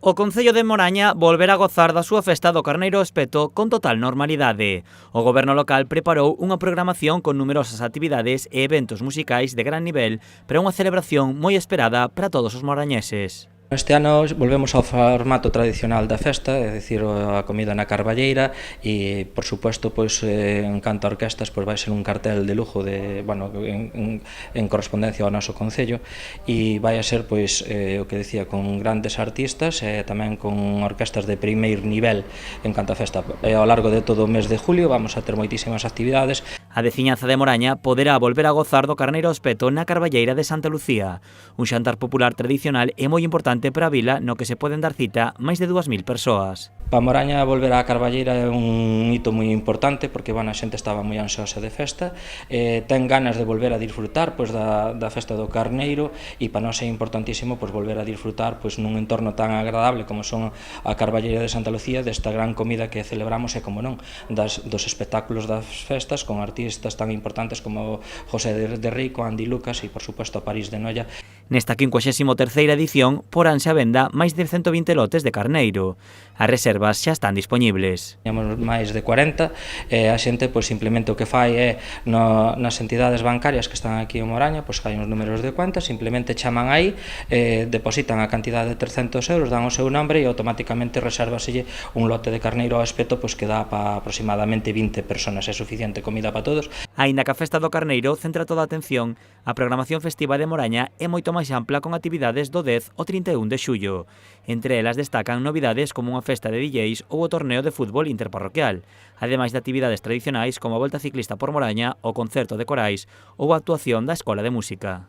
O Concello de Moraña volverá a gozar da súa festa do Carneiro ao Espeto con total normalidade. O goberno local preparou unha programación con numerosas actividades e eventos musicais de gran nivel para unha celebración moi esperada para todos os morañeses. Este ano volvemos ao formato tradicional da festa, é dicir, a comida na carballeira e, por suposto, pois, en canto a orquestas, pois vai ser un cartel de lujo de, bueno, en correspondencia ao noso concello e vai a ser, pois, o que decía, con grandes artistas e tamén con orquestas de primeiro nivel en canto a festa. Ao largo de todo o mes de julio vamos a ter moitísimas actividades. A veciñanza de Moraña poderá volver a gozar do Carneiro ao Espeto na Carballeira de Santa Lucía, un xantar popular tradicional e moi importante para a vila no que se poden dar cita máis de 2000 persoas. Para Moraña volver á Carballeira é un hito moi importante porque a xente estaba moi ansiosa de festa, ten ganas de volver a disfrutar pois, da festa do Carneiro e para nós é importantísimo pois, volver a disfrutar pois, nun entorno tan agradable como son a Carballeira de Santa Lucía, desta gran comida que celebramos e, como non, dos espectáculos das festas con artistas tan importantes como José de Rico, Andy Lucas e, por suposto, a París de Noia. Nesta 53ª edición poránse a venda máis de 120 lotes de carneiro. As reservas xa están dispoñibles. Temos máis de 40 e a xente pois, simplemente o que fai é nas entidades bancarias que están aquí en Moraña, pois hai uns números de cuenta, simplemente chaman aí, depositan a cantidade de 300 euros, dan o seu nombre e automáticamente resérvaselle un lote de carneiro ao espeto pois, que dá para aproximadamente 20 personas, é suficiente comida para todos. Aínda que a festa do Carneiro centra toda a atención, a programación festiva de Moraña é moito máis ampla con actividades do 10 ao 31 de xullo. Entre elas destacan novidades como unha festa de DJs ou o torneo de fútbol interparroquial, ademais de actividades tradicionais como a Volta Ciclista por Moraña, o concerto de corais ou a actuación da Escola de Música.